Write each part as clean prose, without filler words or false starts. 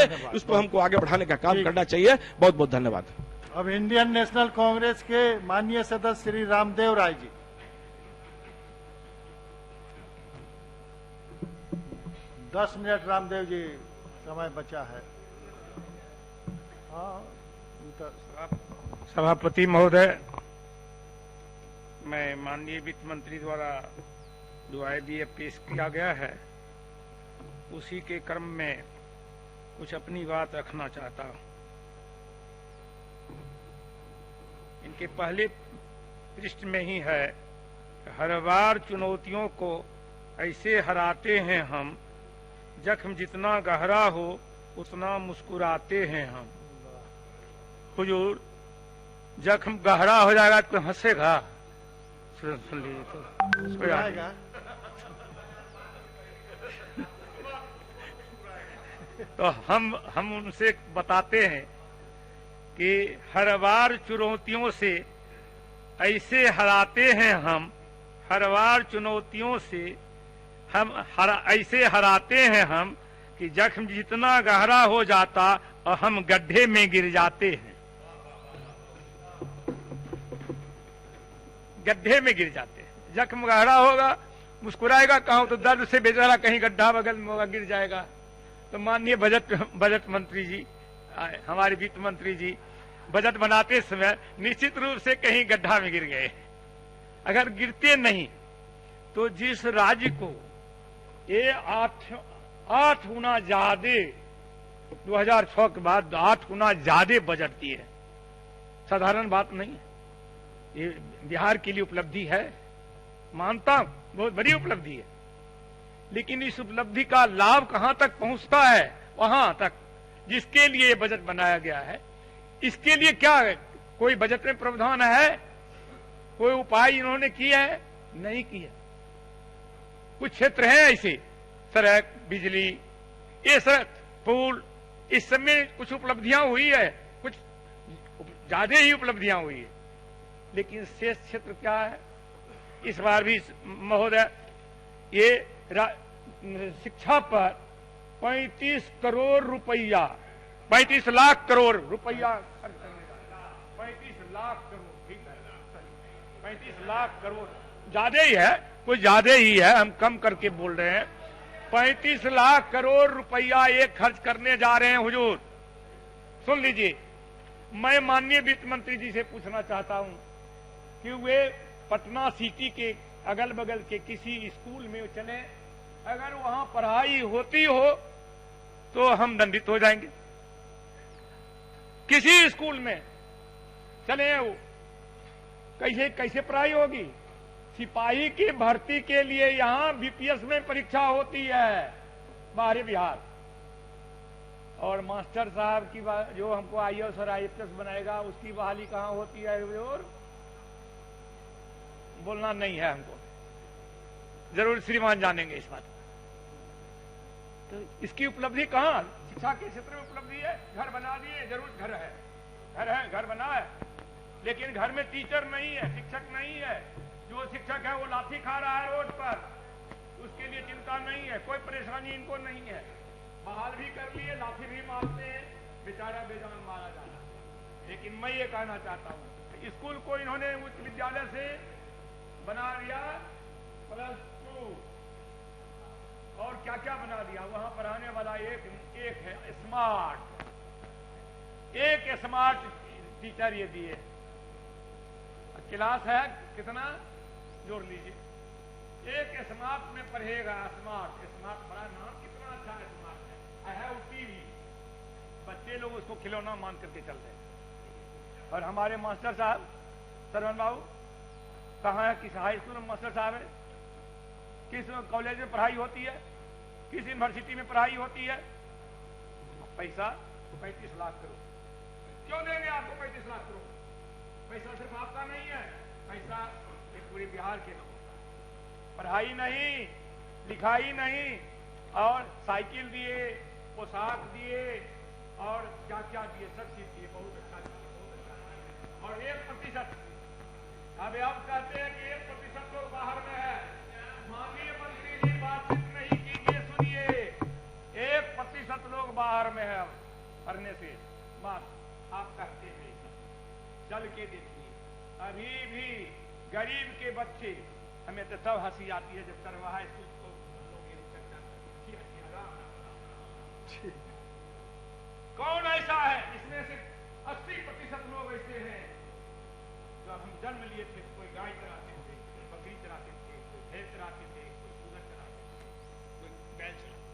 है, उसको हमको आगे बढ़ाने का काम करना चाहिए। बहुत बहुत धन्यवाद। अब इंडियन नेशनल कांग्रेस के माननीय सदस्य श्री रामदेव राय जी। दस मिनट रामदेव जी समय बचा है। हाँ, सभापति महोदय, मैं माननीय वित्त मंत्री द्वारा जो आईडीएफ पेश किया गया है उसी के क्रम में कुछ अपनी बात रखना चाहता हूं। इनके पहले पृष्ठ में ही है, हर बार चुनौतियों को ऐसे हराते हैं हम, जख्म जितना गहरा हो उतना मुस्कुराते हैं हम। हुजूर, जख्म गहरा हो जाएगा तो हंसेगा, सुन लीजिए तो आएगा। तो हम उनसे बताते हैं कि हर बार चुनौतियों से ऐसे हराते हैं हम, हर बार चुनौतियों से हम ऐसे हराते हैं हम कि जख्म जितना गहरा हो जाता और हम गड्ढे में गिर जाते हैं, गड्ढे में गिर जाते हैं। जख्म गहरा होगा, मुस्कुराएगा कहाँ, तो दर्द से बेचारा कहीं गड्ढा बगल में होगा, गिर जाएगा। तो माननीय बजट मंत्री जी, हमारे वित्त मंत्री जी बजट बनाते समय निश्चित रूप से कहीं गड्ढा में गिर गए। अगर गिरते नहीं तो जिस राज्य को ये 8 गुना ज्यादा 2006 के बाद 8 गुना ज्यादा बजट दिए, साधारण बात नहीं है। ये बिहार के लिए उपलब्धि है, मानता हूं, बहुत बड़ी उपलब्धि है। लेकिन इस उपलब्धि का लाभ कहां तक पहुंचता है? वहां तक जिसके लिए ये बजट बनाया गया है। इसके लिए क्या है? कोई बजट में प्रावधान है? कोई उपाय इन्होंने किया है? नहीं किया। कुछ क्षेत्र है ऐसे, सड़क, बिजली, ये सड़क, पुल, इस सब में कुछ उपलब्धियां हुई है, कुछ ज्यादा ही उपलब्धियां हुई है। लेकिन शेष क्षेत्र क्या है? इस बार भी महोदय ये शिक्षा पर 35 करोड़ रुपया, 35 लाख करोड़ रुपया खर्च करने का, 35 लाख करोड़, ठीक है, 35 लाख करोड़ ज्यादा ही है, कुछ ज्यादा ही है, हम कम करके बोल रहे हैं। 35 लाख करोड़ रुपया एक खर्च करने जा रहे हैं हुजूर। सुन लीजिए, मैं माननीय वित्त मंत्री जी से पूछना चाहता हूं कि वे पटना सिटी के अगल बगल के किसी स्कूल में चले, अगर वहां पढ़ाई होती हो तो हम दंडित हो जाएंगे। किसी स्कूल में चले, वो कैसे पढ़ाई होगी? सिपाही की भर्ती के लिए यहां बीपीएस में परीक्षा होती है बाहरी बिहार, और मास्टर साहब की जो हमको आईएएस और आईपीएस बनाएगा उसकी बहाली कहां होती है? और बोलना नहीं है हमको, जरूर श्रीमान जानेंगे इस बात को। तो इसकी उपलब्धि कहां? शिक्षा के क्षेत्र में उपलब्धि है। घर बना दिए, जरूर घर है, घर बना है, लेकिन घर में टीचर नहीं है, शिक्षक नहीं है। जो शिक्षक है वो लाठी खा रहा है रोड पर, उसके लिए चिंता नहीं है, कोई परेशानी इनको नहीं है। बहाल भी कर लिए, लाठी भी मारते हैं, बेचारा बेजान मारा जा रहा है। लेकिन मैं ये कहना चाहता हूं, स्कूल को इन्होंने उच्च विद्यालय से बना दिया +2, और क्या क्या बना दिया। वहां पढ़ाने वाला एक है स्मार्ट, एक स्मार्ट टीचर ये दिए। क्लास है कितना, जोड़ लीजिए, एक स्मार्ट में पढ़ेगा। स्मार्ट बड़ा नाम कितना अच्छा है, स्मार्ट है टीवी। बच्चे लोग उसको खिलौना मान करके चल रहे। और हमारे मास्टर साहब सरवन बाबू कहाँ है? किस हाई स्कूल में मास्टर साहब है? किस कॉलेज में पढ़ाई होती है? किस यूनिवर्सिटी में पढ़ाई होती है? पैसा 35 लाख करोड़। क्यों देंगे आपको 35 लाख करोड़? पैसा सिर्फ आपका नहीं है, पैसा एक पूरे बिहार के लोगों का। पढ़ाई नहीं, लिखाई नहीं, और साइकिल दिए, पोशाक दिए, और क्या क्या दिए, सब चीज दिए। बहुत अच्छा दिए। और 1%, अब आप कहते हैं कि 1% लोग बाहर में है। माननीय मंत्री जी बातचीत नहीं कीजिए, सुनिए, 1% लोग बाहर में है। भरने से बात आप करते हैं। चल के देखिए, अभी भी गरीब के बच्चे, हमें तो तब हंसी आती है जब चरवाहा स्कूल को लोग ये चर्चा करते हैं। कौन ऐसा है इसमें से 80% लोग ऐसे हैं जब हम जन्म लिए थे कोई गाय चराते थे, कोई बकरी चराते थे, कोई भैंस चराते थे, कोई सूअर चराते थे, कोई बैल चराते,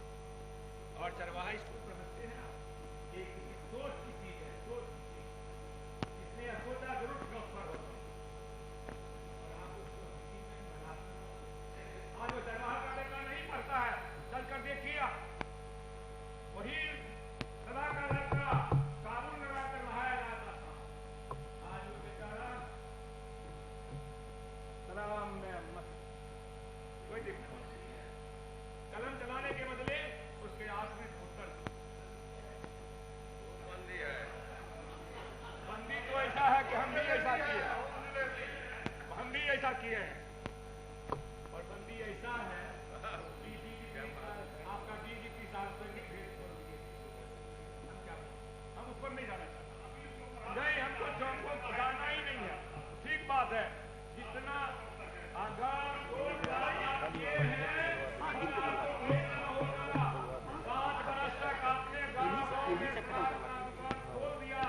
और चरवाहा स्कूल पर हंसते हैं। एक सोच की चीज है, सोच की चीज, इसलिए सोचा जरूर ट्रांसफर होता है और आप उसको हंसी में मनाते हैं। आज वो चरवाहा का लड़का नहीं पढ़ता है, चलकर देखिए वही सदा का लड़का कानून लगाकर नहाया जाता था, आज वो बेचारा सलाम में मत कोई दिक्कत नहीं है। कलम चलाने के बदले उसके आस में घुटकर बंदी तो ऐसा है कि हम भी ऐसा किए, हम भी ऐसा किए हैं। और बंदी ऐसा है आपका डीजीपी साहब से भी भेज छोड़ दिए, हम ऊपर नहीं जाना चाहते, नहीं हमको जाना ही नहीं है। ठीक बात है, जितना अगर 5 बरस तक आपने गाँव में खोल दिया,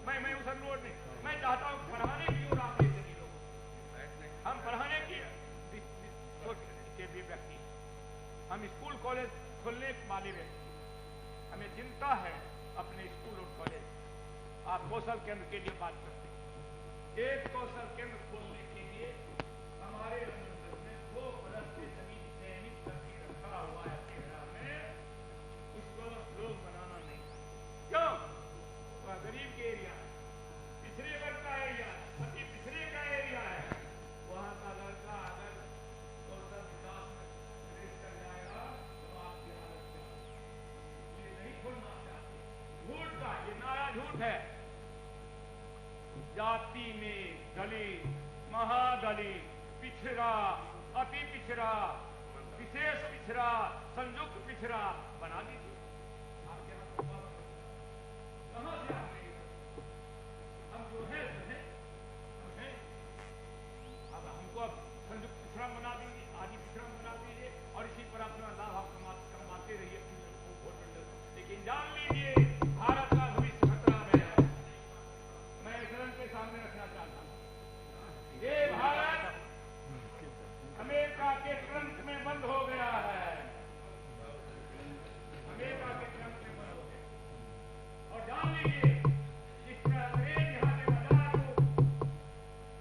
मैं उस अनुरोध नहीं, मैं चाहता हूँ पढ़ाने की ओर आप ले सके लोगों, हम पढ़ाने की के भी व्यक्ति, हम स्कूल कॉलेज खोलने वाले व्यक्ति, हमें चिंता है अपने स्कूल और कॉलेज। आप कौशल केंद्र के लिए बात करते हैं, एक कौशल केंद्र खोलने के लिए हमारे अनुमंडल में 2 बरस से जमीन चयनित करके रखा हुआ है केरला में, उसको लोग बनाना नहीं। क्यों? वह गरीब के एरिया है, पिछड़े वर्ग का एरिया है, अति पिछड़े का एरिया है, वहां का लड़का अगर कौशल विकास में प्रवेश कर जाएगा तो आपकी हालत क्या होगी? ये नहीं खोलना चाहते, झूठ का ये नारा झूठ है। जाति में दलित, महादलित, पिछड़ा, अति पिछड़ा, विशेष पिछड़ा, संयुक्त पिछड़ा बना दीजिए। आपके यहाँ कहां से आएंगे? हम जो है हम हैं। अब हमको अब संयुक्त पिछड़ा बना दीजिए, आदि पिछड़ा बना दीजिए और इसी पर अपना लाभ आप कमाते रहिए वोट मंडल। लेकिन जान लीजिए भारत का भविष्य खतरा में है। मैं सदन के सामने रखना चाहता हूँ, ये भारत अमेरिका के ट्रंक में बंद हो गया है, अमेरिका के ट्रंक में बंद हो गया। और जान लीजिए जिस तरह अंग्रेज यहाँ के बाजार को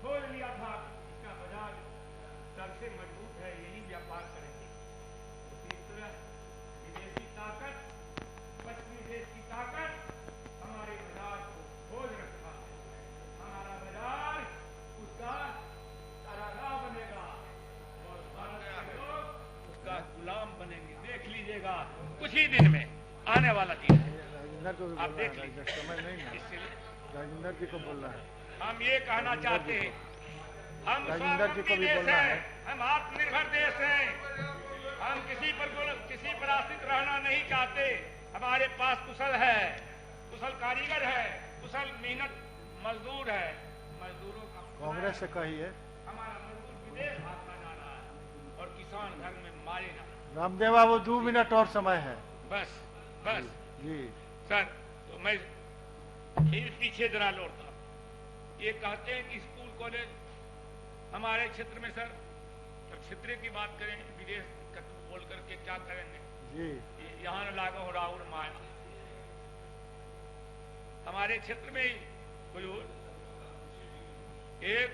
खोल लिया था, इसका बाजार सर से मजबूत है, यही व्यापार करेंगे। इस तरह विदेशी ताकत, पश्चिमी देश की ताकत हमारे बाजार को खोज रखा है। हमारा बाजार उसका कारागार बनेगा और भारत के लोग उसका गुलाम बनेंगे। देख लीजिएगा कुछ ही दिन में आने वाला दिन है, आप देख लीजिए। इसलिए राजेंद्र जी को बोलना है, हम ये कहना चाहते हैं, हम राजेंद्र जी को स्वावलंबी भी देश बोलना हैं, है। हम आत्मनिर्भर देश हैं, हम किसी पर आश्रित रहना नहीं चाहते। हमारे पास कुशल है, कुशल कारीगर है, कुशल मेहनत मजदूर है। मजदूरों का कांग्रेस से कहिए, हमारा मजदूर विदेश भागता जा रहा है और किसान घर में मारे जा रहे हैं। रामदेव बाबू 2 मिनट और समय है। बस बस जी सर, तो मैं फिर पीछे जरा लौटता हूं। ये कहते हैं कि स्कूल कॉलेज हमारे क्षेत्र में, सर जब क्षेत्र की बात करें विदेश बोल करके क्या करेंगे जी, यहाँ न लागो हो राहुल माया। हमारे क्षेत्र में ही एक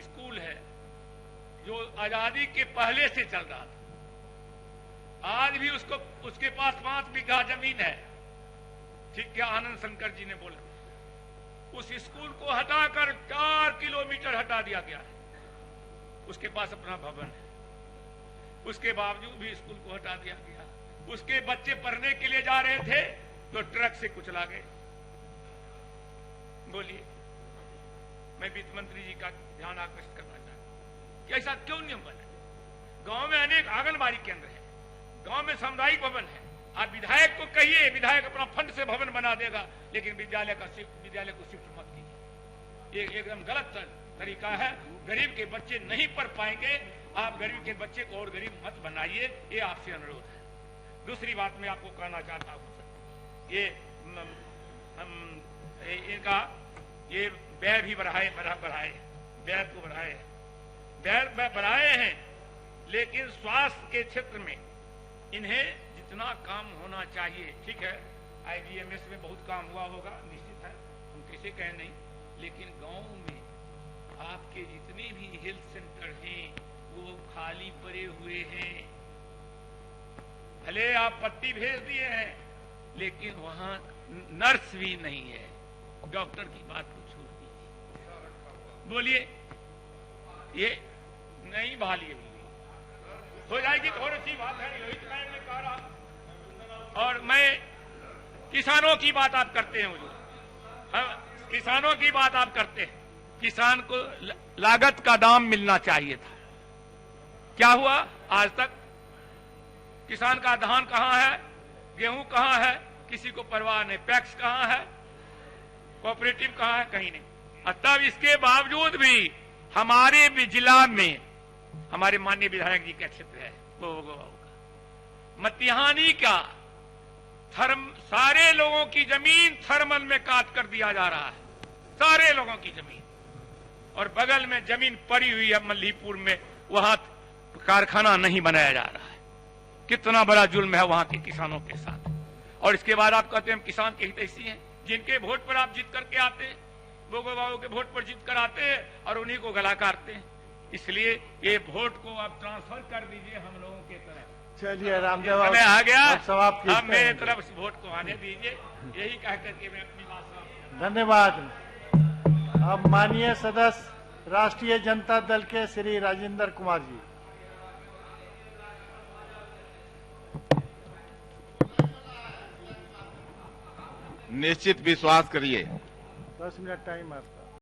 स्कूल है जो आजादी के पहले से चल रहा था, आज भी उसके पास 5 बीघा जमीन है। ठीक क्या आनंद शंकर जी ने बोला, उस स्कूल को हटाकर 4 किलोमीटर हटा दिया गया है। उसके पास अपना भवन है, उसके बावजूद भी स्कूल को हटा दिया गया। उसके बच्चे पढ़ने के लिए जा रहे थे तो ट्रक से कुचला गए। बोलिए मैं वित्त मंत्री जी का ध्यान आकर्षित करना चाहता हूं कि ऐसा क्यों नियम बना। गांव में अनेक आंगनबाड़ी केंद्र है, गांव में सामुदायिक भवन है। आप विधायक को कहिए, विधायक अपना फंड से भवन बना देगा, लेकिन विद्यालय को शिफ्ट मत कीजिए। ये एकदम गलत तरीका है। गरीब के बच्चे नहीं पढ़ पाएंगे, आप गरीब के बच्चे को और गरीब मत बनाइए, ये आपसे अनुरोध है। दूसरी बात मैं आपको कहना चाहता हूं, ये इनका ये व्यय भी बढ़ाए, व्यय को बढ़ाए हैं, लेकिन स्वास्थ्य के क्षेत्र में इन्हें जितना काम होना चाहिए, ठीक है, आईजीएमएस में बहुत काम हुआ होगा, निश्चित है, हम किसे कहें नहीं, लेकिन गांव में आपके जितने भी हेल्थ सेंटर हैं वो खाली पड़े हुए हैं। भले आप पट्टी भेज दिए हैं, लेकिन वहां नर्स भी नहीं है। डॉक्टर की बात को छोड़ दीजिए, बोलिए, ये नहीं भालिए हो जाएगी तो और अच्छी बात है, यही तो मैं कह रहा। और मैं किसानों की बात आप करते हैं, मुझे किसानों की बात आप करते हैं। किसान को लागत का दाम मिलना चाहिए था, क्या हुआ आज तक? किसान का धान कहां है, गेहूं कहां है, किसी को परवाह नहीं। पैक्स कहां है, कोऑपरेटिव कहां है, कहीं नहीं। तब इसके बावजूद भी हमारे जिला में हमारे माननीय विधायक जी का क्षेत्र है मतिहानी का सारे लोगों की जमीन थर्मल में काट कर दिया जा रहा है, सारे लोगों की जमीन। और बगल में जमीन पड़ी हुई है मल्लीपुर में, वहां कारखाना नहीं बनाया जा रहा है। कितना बड़ा जुल्म है वहां के किसानों के साथ। और इसके बाद आप कहते हैं हम किसान के हितैषी हैं, जिनके वोट पर आप जीत करके आते हैं, गोगो बाबू के वोट पर जीत कर आते हैं और उन्हीं को गला काटते हैं। इसलिए ये वोट को आप ट्रांसफर कर दीजिए हम लोगों के तरफ। चलिए रामदेव समय आ गया, समाप्त अब मेरे तरफ इस वोट को आने दीजिए, यही कह करके मैं अपनी बात समाप्त। धन्यवाद। अब माननीय सदस्य राष्ट्रीय जनता दल के श्री राजेंद्र कुमार जी। निश्चित विश्वास करिए। 10 मिनट टाइम है।